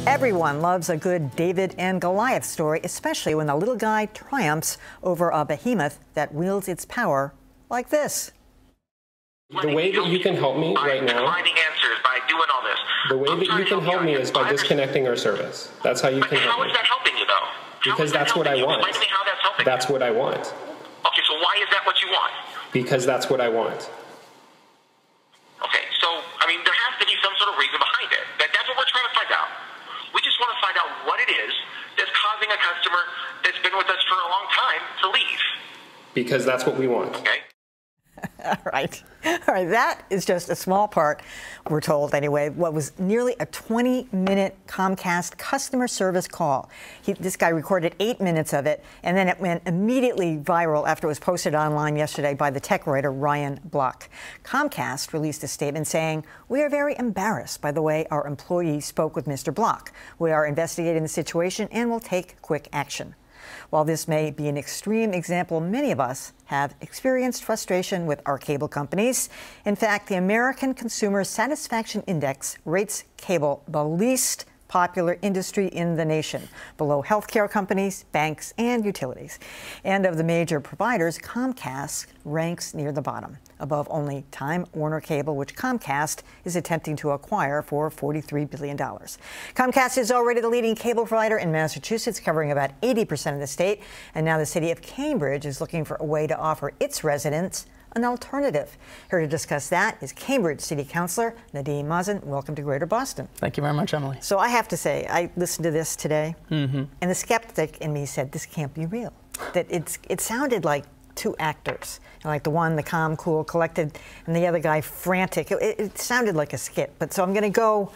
Everyone loves a good David and Goliath story, especially when the little guy triumphs over a behemoth that wields its power like this. The way that you can help me right now, finding answers by doing all this. the way that you can help me is by disconnecting our service. That's how you can help How me. is that helping you, though? Because that's what I want. Explain to me how that's helping That's you. what I want. Okay, so why is that what you want? Because that's what I want. Okay, so, I mean, there has to be some sort of reason behind it. That's what we're trying to find out. We just want to find out what it is that's causing a customer that's been with us for a long time to leave. Because that's what we want. Okay? All right. That is just a small part, we're told anyway, what was nearly a 20-minute Comcast customer service call. This guy recorded 8 minutes of it, and then it went immediately viral after it was posted online yesterday by the tech writer Ryan Block. Comcast released a statement saying, "We are very embarrassed by the way our employee spoke with Mr. Block. We are investigating the situation and will take quick action." While this may be an extreme example, many of us have experienced frustration with our cable companies. In fact, the American Consumer Satisfaction Index rates cable the least popular industry in the nation, below healthcare companies, banks, and utilities. And of the major providers, Comcast ranks near the bottom, above only Time Warner Cable, which Comcast is attempting to acquire for $43 billion. Comcast is already the leading cable provider in Massachusetts, covering about 80% of the state, and now the city of Cambridge is looking for a way to offer its residents an alternative. Here to discuss that is Cambridge City Councilor Nadeem Mazen. Welcome to Greater Boston. Thank you very much, Emily. So I have to say, I listened to this today, and the skeptic in me said, this can't be real. That it sounded like two actors, like the one, the calm, cool, collected, and the other guy, frantic. It sounded like a skit. But so I'm going to go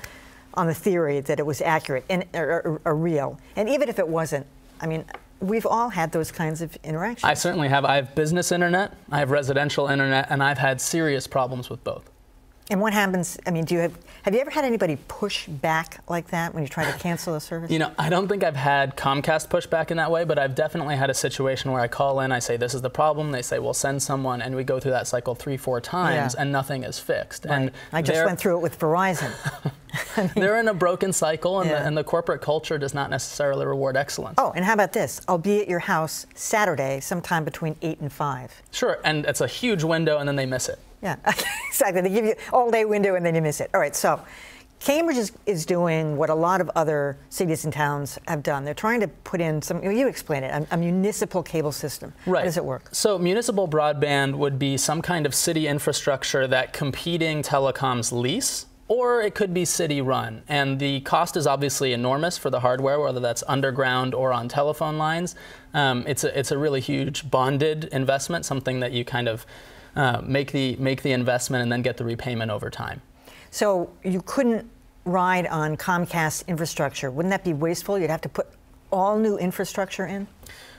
on the theory that it was accurate and or real. And even if it wasn't, I mean, we've all had those kinds of interactions. I certainly have. I have business internet, I have residential internet, and I've had serious problems with both. And what happens, I mean, have you ever had anybody push back like that when you try to cancel a service? You know, I don't think I've had Comcast push back in that way, but I've definitely had a situation where I call in, I say, this is the problem. They say, well, send someone, and we go through that cycle 3-4 times, and nothing is fixed. Right. And I just went through it with Verizon. I mean, they're in a broken cycle, and the corporate culture does not necessarily reward excellence. Oh, and how about this? I'll be at your house Saturday sometime between 8 and 5. Sure, and it's a huge window, and then they miss it. Yeah, exactly. They give you all-day window, and then you miss it. All right, so Cambridge is doing what a lot of other cities and towns have done. They're trying to put in some, you explain it, a municipal cable system. Right. How does it work? So municipal broadband would be some kind of city infrastructure that competing telecoms lease, or it could be city-run. And the cost is obviously enormous for the hardware, whether that's underground or on telephone lines. It's a really huge bonded investment, something that you kind of make the investment and then get the repayment over time. So you couldn't ride on Comcast infrastructure. Wouldn't that be wasteful? You'd have to put all new infrastructure in?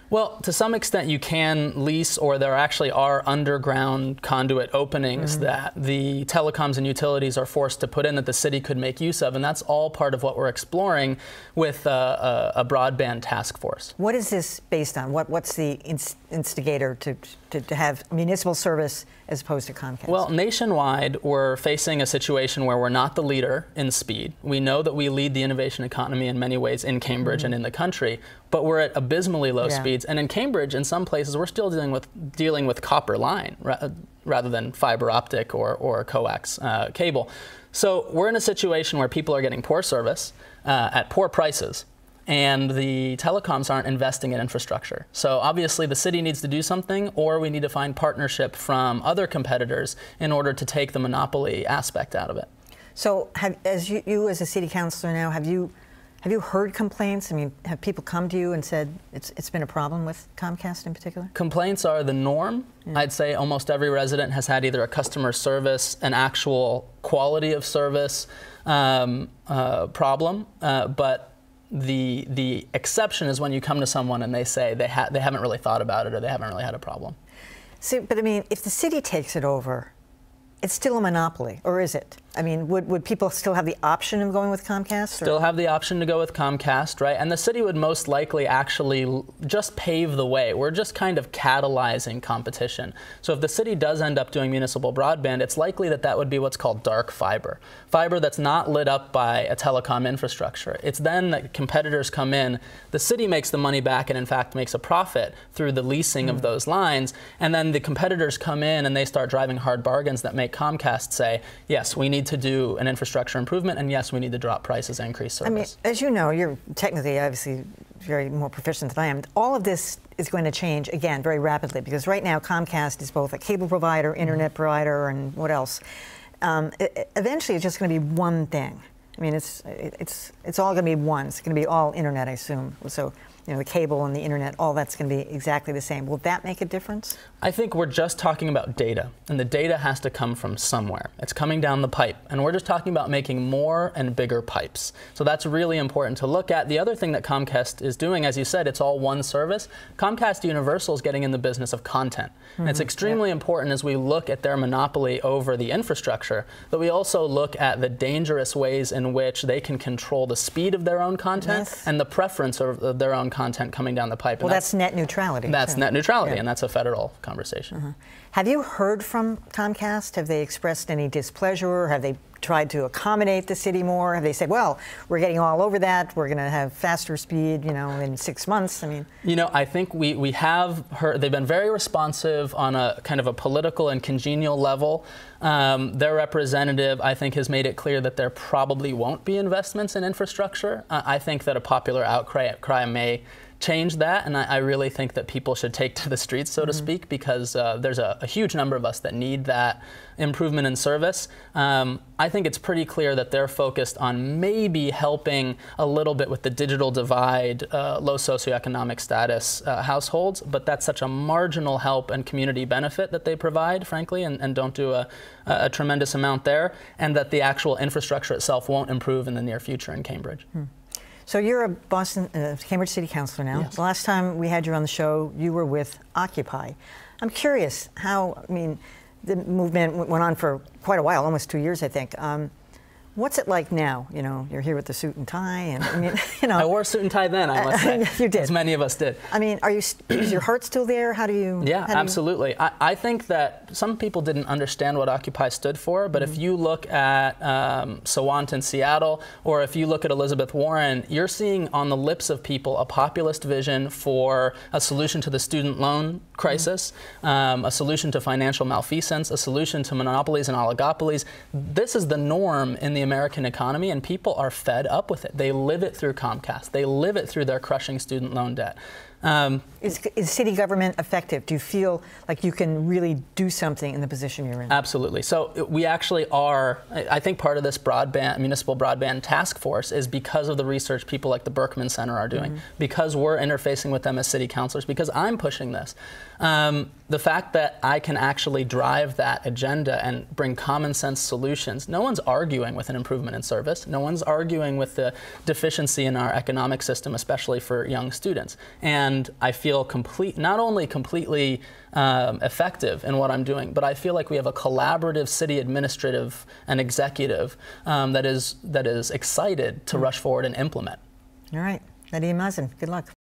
Well, to some extent you can lease, or there actually are underground conduit openings that the telecoms and utilities are forced to put in that the city could make use of, and that's all part of what we're exploring with a broadband task force. What is this based on? What's the instigator to have municipal service as opposed to Comcast? Well, nationwide, we're facing a situation where we're not the leader in speed. We know that we lead the innovation economy in many ways in Cambridge and in the country, but we're at abysmally low speeds. And in Cambridge, in some places, we're still dealing with copper line rather than fiber optic or coax cable. So we're in a situation where people are getting poor service at poor prices, and the telecoms aren't investing in infrastructure. So obviously the city needs to do something, or we need to find partnership from other competitors in order to take the monopoly aspect out of it. So as you as a city councilor now, have you heard complaints? I mean, have people come to you and said it's been a problem with Comcast in particular? Complaints are the norm. I'd say almost every resident has had either a customer service, an actual quality of service problem, but the exception is when you come to someone and they say they haven't really thought about it, or they haven't really had a problem. See, but I mean, if the city takes it over, it's still a monopoly, or is it? I mean, would people still have the option of going with Comcast? Still have the option to go with Comcast, right? And the city would most likely actually just pave the way. We're just kind of catalyzing competition. So if the city does end up doing municipal broadband, it's likely that that would be what's called dark fiber. Fiber that's not lit up by a telecom infrastructure. It's then that competitors come in, the city makes the money back and in fact makes a profit through the leasing of those lines, and then the competitors come in and they start driving hard bargains that make Comcast say, yes, we need to do an infrastructure improvement, and yes, we need to drop prices and increase service. I mean, as you know, you're technically, obviously, very more proficient than I am. All of this is going to change, again, very rapidly, because right now Comcast is both a cable provider, internet provider, and what else. Eventually, it's just going to be one thing. I mean, it's all going to be one. It's going to be all internet, I assume. So, you know, the cable and the internet, all that's going to be exactly the same. Will that make a difference? I think we're just talking about data, and the data has to come from somewhere. It's coming down the pipe, and we're just talking about making more and bigger pipes. So that's really important to look at. The other thing that Comcast is doing, as you said, it's all one service. Comcast Universal is getting in the business of content. And it's extremely important as we look at their monopoly over the infrastructure that we also look at the dangerous ways in which they can control the speed of their own content and the preference of their own content coming down the pipe. Well, that's net neutrality. That's net neutrality, and that's a federal conversation. Have you heard from Comcast? Have they expressed any displeasure? Have they tried to accommodate the city more? Have they said, well, we're getting all over that, we're going to have faster speed, you know, in 6 months? I mean, you know, I think we have heard, they've been very responsive on a kind of a political and congenial level. Their representative, I think, has made it clear that there probably won't be investments in infrastructure. I think that a popular outcry may change that, and I really think that people should take to the streets, so to speak, because there's a huge number of us that need that improvement in service. I think it's pretty clear that they're focused on maybe helping a little bit with the digital divide, low socioeconomic status households, but that's such a marginal help and community benefit that they provide, frankly, and don't do a tremendous amount there, and that the actual infrastructure itself won't improve in the near future in Cambridge. So you're a Cambridge City Councilor now. Yes. The last time we had you on the show, you were with Occupy. I'm curious how, I mean, the movement went on for quite a while, almost 2 years, I think. What's it like now? You know, you're here with the suit and tie, and I mean, you know. I wore a suit and tie then, I must say. You did. As many of us did. I mean, is your heart still there? How do you? Yeah, absolutely. I think that some people didn't understand what Occupy stood for, but if you look at Sawant in Seattle, or if you look at Elizabeth Warren, you're seeing on the lips of people a populist vision for a solution to the student loan crisis, a solution to financial malfeasance, a solution to monopolies and oligopolies. This is the norm in the American economy, and people are fed up with it. They live it through Comcast. They live it through their crushing student loan debt. Is city government effective? Do you feel like you can really do something in the position you're in? Absolutely. So we actually are, I think part of this municipal broadband task force is because of the research people like the Berkman Center are doing, because we're interfacing with them as city councilors, because I'm pushing this. The fact that I can actually drive that agenda and bring common sense solutions. No one's arguing with an improvement in service. No one's arguing with the deficiency in our economic system, especially for young students. And I feel not only completely effective in what I'm doing, but I feel like we have a collaborative city administrative and executive that is excited to rush forward and implement. All right. Nadeem Mazen, good luck.